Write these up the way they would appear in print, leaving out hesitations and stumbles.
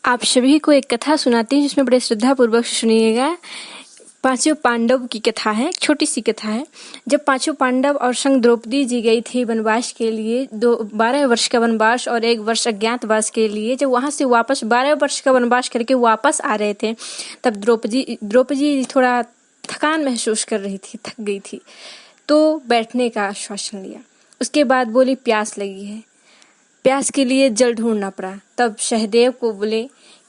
आप सभी को एक कथा सुनाती हूँ जिसमें बड़े श्रद्धापूर्वक सुनिएगा। पांचों पांडव की कथा है, छोटी सी कथा है। जब पांचों पांडव और संग द्रौपदी जी गई थी वनवास के लिए, 12 वर्ष का वनवास और 1 वर्ष अज्ञातवास के लिए, जब वहां से वापस 12 वर्ष का वनवास करके वापस आ रहे थे, तब द्रौपदी थोड़ा थकान महसूस कर रही थी, थक गई थी, तो बैठने का आश्वासन लिया। उसके बाद बोली प्यास लगी है। प्यास के लिए जल ढूंढना पड़ा। तब सहदेव को बोले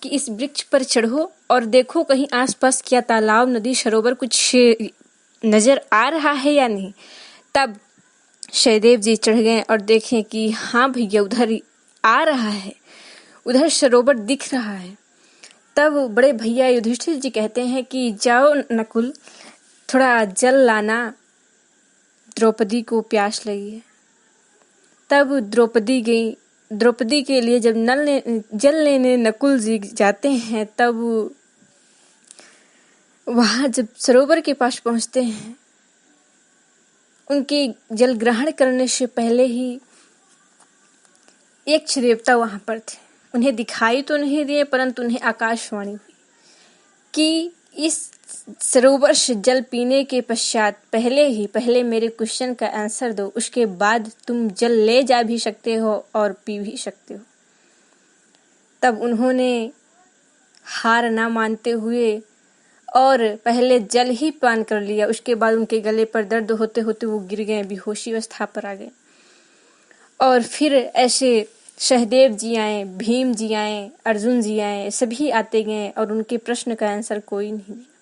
कि इस वृक्ष पर चढ़ो और देखो कहीं आसपास क्या तालाब, नदी, सरोवर कुछ नजर आ रहा है या नहीं। तब सहदेव जी चढ़ गए और देखें कि हाँ भैया, उधर आ रहा है, उधर सरोवर दिख रहा है। तब बड़े भैया युधिष्ठिर जी कहते हैं कि जाओ नकुल, थोड़ा जल लाना, द्रौपदी को प्यास लगी है। तब द्रौपदी गई। द्रौपदी के लिए जब जल लेने नकुल जी जाते हैं, तब वहां जब सरोवर के पास पहुंचते हैं, उनके जल ग्रहण करने से पहले ही एक देवता वहां पर थे। उन्हें दिखाई तो नहीं दिए, परंतु उन्हें आकाशवाणी हुई कि इस सरोवर से जल पीने के पश्चात पहले मेरे क्वेश्चन का आंसर दो, उसके बाद तुम जल ले जा भी सकते हो और पी भी सकते हो। तब उन्होंने हार ना मानते हुए और पहले जल ही पान कर लिया। उसके बाद उनके गले पर दर्द होते होते वो गिर गए, बेहोशी अवस्था पर आ गए। और फिर ऐसे सहदेव जी आए, भीम जी आए, अर्जुन जी आए, सभी आते गए और उनके प्रश्न का आंसर कोई नहीं दिया।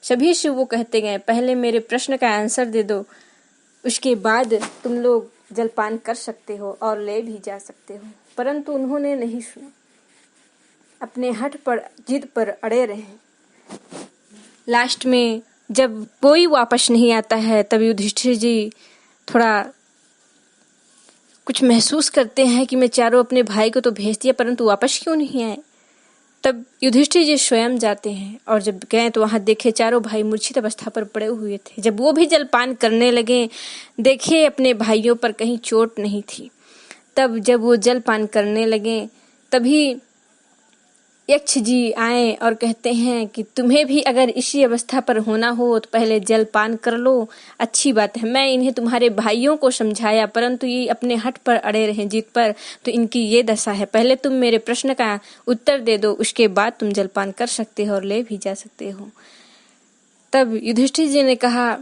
सभी से वो कहते गए पहले मेरे प्रश्न का आंसर दे दो, उसके बाद तुम लोग जलपान कर सकते हो और ले भी जा सकते हो। परंतु उन्होंने नहीं सुना, अपने हठ पर, जिद पर अड़े रहे। लास्ट में जब कोई वापस नहीं आता है, तब युधिष्ठिर जी थोड़ा कुछ महसूस करते हैं कि मैं चारों अपने भाई को तो भेज दिया, परंतु वापस क्यों नहीं आए। तब युधिष्ठिर जी स्वयं जाते हैं और जब गए तो वहां देखे चारों भाई मूर्छित अवस्था पर पड़े हुए थे। जब वो भी जलपान करने लगे, देखे अपने भाइयों पर कहीं चोट नहीं थी। तब जब वो जलपान करने लगे, तभी यक्ष जी आए और कहते हैं कि तुम्हें भी अगर इसी अवस्था पर होना हो तो पहले जलपान कर लो, अच्छी बात है। मैं इन्हें तुम्हारे भाइयों को समझाया, परंतु ये अपने हठ पर अड़े रहे, जिद पर, तो इनकी ये दशा है। पहले तुम मेरे प्रश्न का उत्तर दे दो, उसके बाद तुम जलपान कर सकते हो और ले भी जा सकते हो। तब युधिष्ठिर जी ने कहा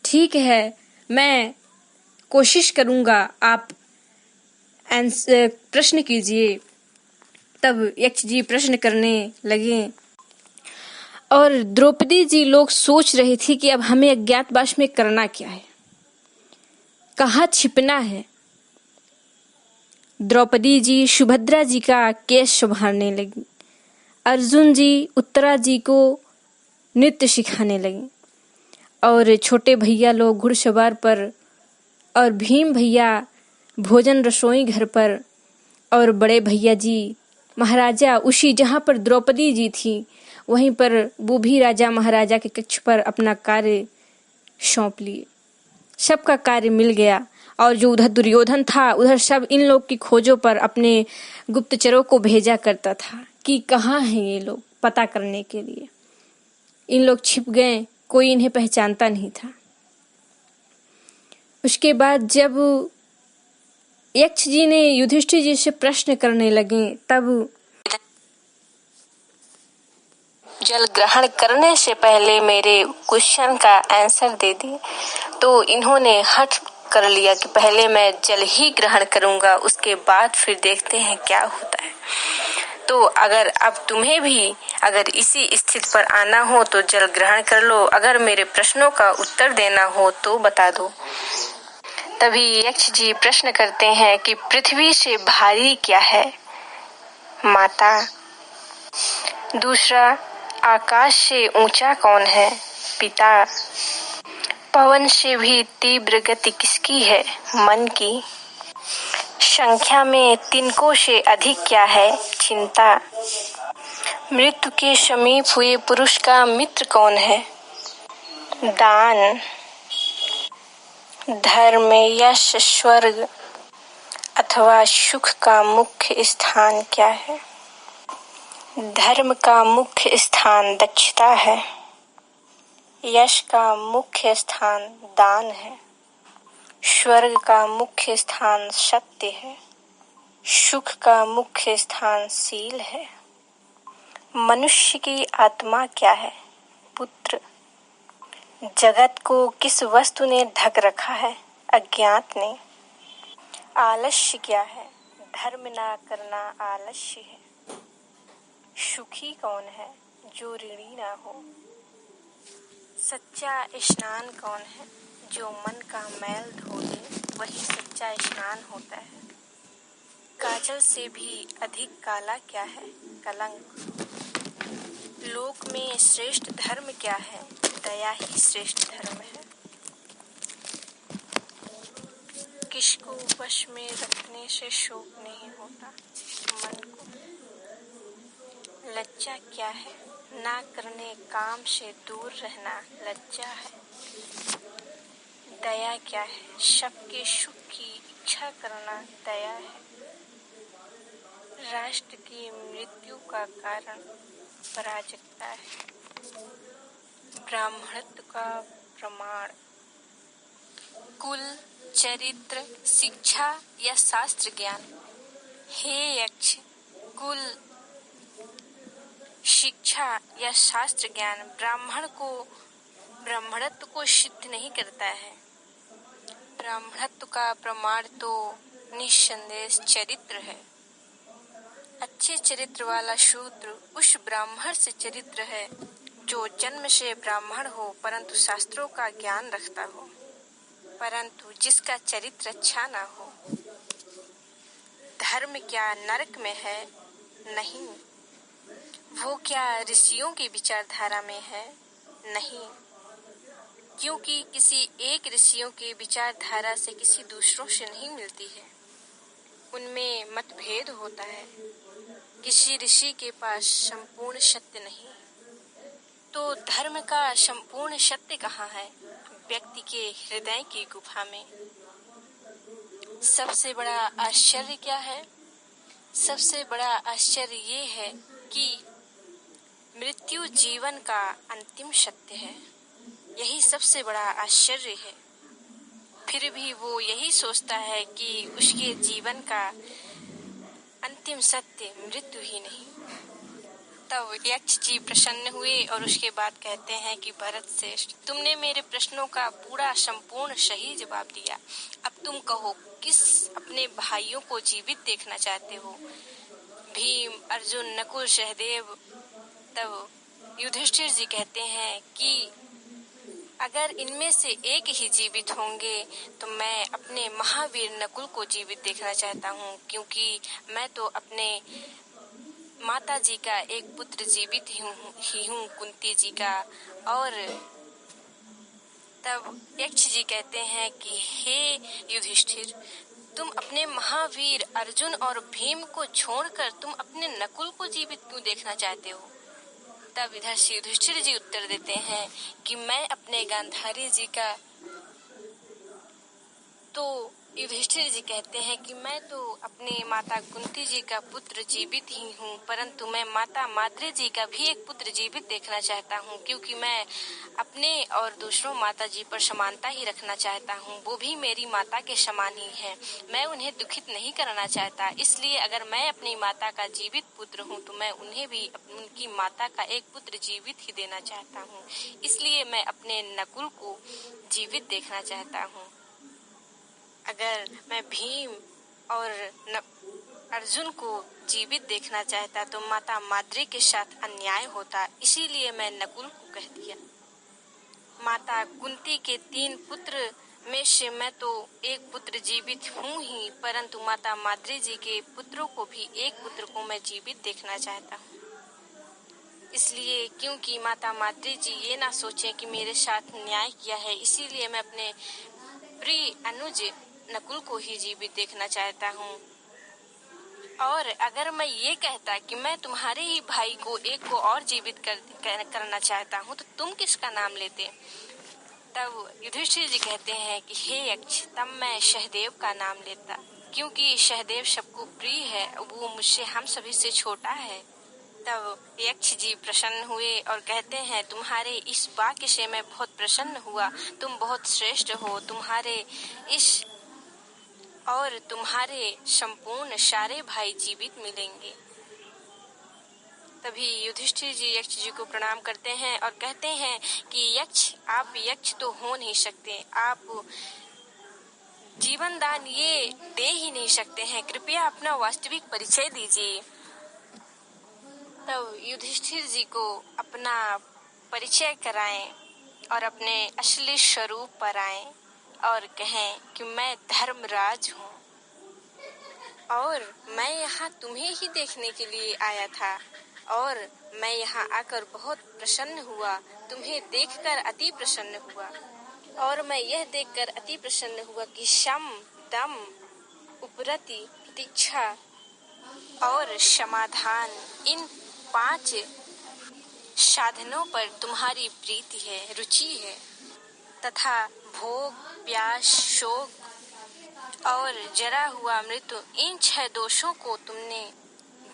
ठीक है, मैं कोशिश करूंगा, आप प्रश्न कीजिए। तब यक्ष जी प्रश्न करने लगे और द्रौपदी जी लोग सोच रही थी कि अब हमें अज्ञातवास में करना क्या है, कहाँ छिपना है। द्रौपदी जी सुभद्रा जी का केस संभालने लगी, अर्जुन जी उत्तरा जी को नृत्य सिखाने लगे और छोटे भैया लोग घुड़सवार पर और भीम भैया भोजन रसोई घर पर और बड़े भैया जी महाराजा उसी जहाँ पर द्रौपदी जी थी वहीं पर वो भी राजा महाराजा के कक्ष पर अपना कार्य सौंप लिए। सबका कार्य मिल गया और जो उधर दुर्योधन था, उधर सब इन लोग की खोजों पर अपने गुप्तचरों को भेजा करता था कि कहाँ हैं ये लोग, पता करने के लिए। इन लोग छिप गए, कोई इन्हें पहचानता नहीं था। उसके बाद जब यक्ष जी ने युधिष्ठिर जी से प्रश्न करने लगे, तब जल ग्रहण करने से पहले मेरे क्वेश्चन का आंसर दे दिए, तो इन्होंने हठ कर लिया कि पहले मैं जल ही ग्रहण करूंगा, उसके बाद फिर देखते हैं क्या होता है। तो अगर अब तुम्हें भी अगर इसी स्थिति पर आना हो तो जल ग्रहण कर लो, अगर मेरे प्रश्नों का उत्तर देना हो तो बता दो। तभी यक्ष जी प्रश्न करते हैं कि पृथ्वी से भारी क्या है माता? दूसरा, आकाश से ऊंचा कौन है पिता? पवन से भी तीव्र गति किसकी है मन की? संख्या में तिनकों से अधिक क्या है चिंता? मृत्यु के समीप हुए पुरुष का मित्र कौन है दान? धर्म, यश, स्वर्ग अथवा सुख का मुख्य स्थान क्या है? धर्म का मुख्य स्थान दक्षता है, यश का मुख्य स्थान दान है, स्वर्ग का मुख्य स्थान सत्य है, सुख का मुख्य स्थान शील है। मनुष्य की आत्मा क्या है? पुत्र। जगत को किस वस्तु ने ढक रखा है? अज्ञात ने। आलस्य क्या है? धर्म ना करना आलस्य है। सुखी कौन है? जो ऋणी ना हो। सच्चा स्नान कौन है? जो मन का मैल धो दे, वही सच्चा स्नान होता है। काजल से भी अधिक काला क्या है? कलंक। लोक में श्रेष्ठ धर्म क्या है? दया ही श्रेष्ठ धर्म है। किसको वश में रखने से शोक नहीं होता? मन को। लज्जा क्या है? ना करने काम से दूर रहना लज्जा है। दया क्या है? सबके सुख की इच्छा करना दया है। राष्ट्र की मृत्यु का कारण पराजकता है। ब्राह्मणत्व का प्रमाण कुल, चरित्र, शिक्षा या शास्त्र ज्ञान। हे यक्ष, कुल, शिक्षा या शास्त्र ज्ञान ब्राह्मणत्व को सिद्ध नहीं करता है। ब्राह्मणत्व का प्रमाण तो निस्संदेह चरित्र है। अच्छे चरित्र वाला शूद्र उस ब्राह्मण से चरित्र है जो जन्म से ब्राह्मण हो परंतु शास्त्रों का ज्ञान रखता हो, परंतु जिसका चरित्र अच्छा ना हो। धर्म क्या नरक में है? नहीं। वो क्या ऋषियों की विचारधारा में है? नहीं, क्योंकि किसी एक ऋषियों की विचारधारा से किसी दूसरों से नहीं मिलती है। उनमें मतभेद होता है। किसी ऋषि के पास संपूर्ण सत्य नहीं। तो धर्म का संपूर्ण सत्य कहाँ है? व्यक्ति के हृदय की गुफा में। सबसे बड़ा आश्चर्य क्या है? सबसे बड़ा आश्चर्य ये है कि मृत्यु जीवन का अंतिम सत्य है। यही सबसे बड़ा आश्चर्य है। फिर भी वो यही सोचता है कि उसके जीवन का अंतिम सत्य मृत्यु ही नहीं। तब यक्ष जी प्रसन्न हुए और उसके बाद कहते हैं कि भरत श्रेष्ठ, तुमने मेरे प्रश्नों का पूरा संपूर्ण सही जवाब दिया। अब तुम कहो, किस अपने भाइयों को जीवित देखना चाहते हो? भीम, अर्जुन, नकुल, सहदेव। तब युधिष्ठिर जी कहते हैं कि अगर इनमें से एक ही जीवित होंगे तो मैं अपने महावीर नकुल को जीवित देखना चाहता हूँ, क्योंकि मैं तो अपने माता जी का एक पुत्र जीवित ही हूँ, कुंती जी का। और तब यक्ष जी कहते हैं कि हे युधिष्ठिर, तुम अपने महावीर अर्जुन और भीम को छोड़कर तुम अपने नकुल को जीवित क्यों देखना चाहते हो? तब इधर से युधिष्ठिर जी उत्तर देते हैं कि मैं अपने गांधारी जी का, तो युधिष्ठिर जी कहते हैं कि मैं तो अपने माता कुंती जी का पुत्र जीवित ही हूँ, परंतु मैं माता माद्री जी का भी एक पुत्र जीवित देखना चाहता हूँ, क्योंकि मैं अपने और दूसरों माता जी पर समानता ही रखना चाहता हूँ। वो भी मेरी माता के समान ही है। मैं उन्हें दुखित नहीं करना चाहता, इसलिए अगर मैं अपनी माता का जीवित पुत्र हूँ तो मैं उन्हें भी उनकी माता का एक पुत्र जीवित ही देना चाहता हूँ। इसलिए मैं अपने नकुल को जीवित देखना चाहता हूँ। अगर मैं भीम और अर्जुन को जीवित देखना चाहता तो माता माद्री के साथ अन्याय होता, इसीलिए मैं नकुल को कह दिया। माता कुंती के 3 पुत्र में से मैं तो एक पुत्र जीवित हूँ ही, परंतु माता माद्री जी के पुत्रों को भी एक पुत्र को मैं जीवित देखना चाहता हूँ। इसलिए क्योंकि माता माद्री जी ये ना सोचें कि मेरे साथ न्याय किया है, इसीलिए मैं अपने प्रिय अनुज नकुल को ही जीवित देखना चाहता हूँ। और अगर मैं ये कहता कि मैं तुम्हारे ही भाई को एक को और जीवित करना चाहता हूँ तो तुम किसका नाम लेते? तब युधिष्ठिर जी कहते हैं कि हे यक्ष, तब मैं सहदेव का नाम लेता, क्योंकि सहदेव सबको प्रिय है। वो मुझसे हम सभी से छोटा है। तब यक्ष जी प्रसन्न हुए और कहते हैं, तुम्हारे इस वाक्य से मैं बहुत प्रसन्न हुआ, तुम बहुत श्रेष्ठ हो, तुम्हारे संपूर्ण सारे भाई जीवित मिलेंगे। तभी युधिष्ठिर जी यक्ष जी को प्रणाम करते हैं और कहते हैं कि यक्ष, आप यक्ष तो हो नहीं सकते, आप जीवन दान ये दे ही नहीं सकते हैं, कृपया अपना वास्तविक परिचय दीजिए। तब युधिष्ठिर जी को अपना परिचय कराएं और अपने असली स्वरूप पर आएं और कहें कि मैं धर्मराज हूँ और मैं यहाँ तुम्हें ही देखने के लिए आया था और मैं यहाँ आकर बहुत प्रसन्न हुआ, तुम्हें देखकर अति प्रसन्न हुआ और मैं यह देखकर अति प्रसन्न हुआ कि शम, दम, उपरति, प्रतीक्षा और समाधान, इन 5 साधनों पर तुम्हारी प्रीति है, रुचि है, तथा भोग, प्यास, शोक और जरा हुआ मृत्यु, इन 6 दोषों को तुमने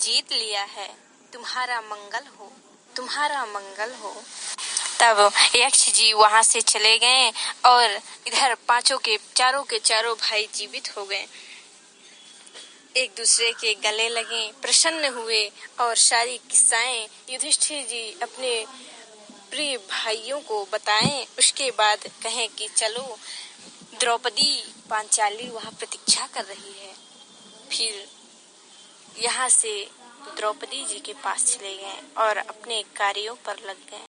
जीत लिया है। तुम्हारा मंगल हो। तब यक्ष जी वहां से चले गए और इधर चारों के चारों भाई जीवित हो गए, एक दूसरे के गले लगे, प्रसन्न हुए और सारी किस्साएं युधिष्ठिर जी अपने प्रिय भाइयों को बताएं। उसके बाद कहें कि चलो, द्रौपदी पांचाली वहां प्रतीक्षा कर रही है। फिर यहाँ से द्रौपदी जी के पास चले गए और अपने कार्यों पर लग गए।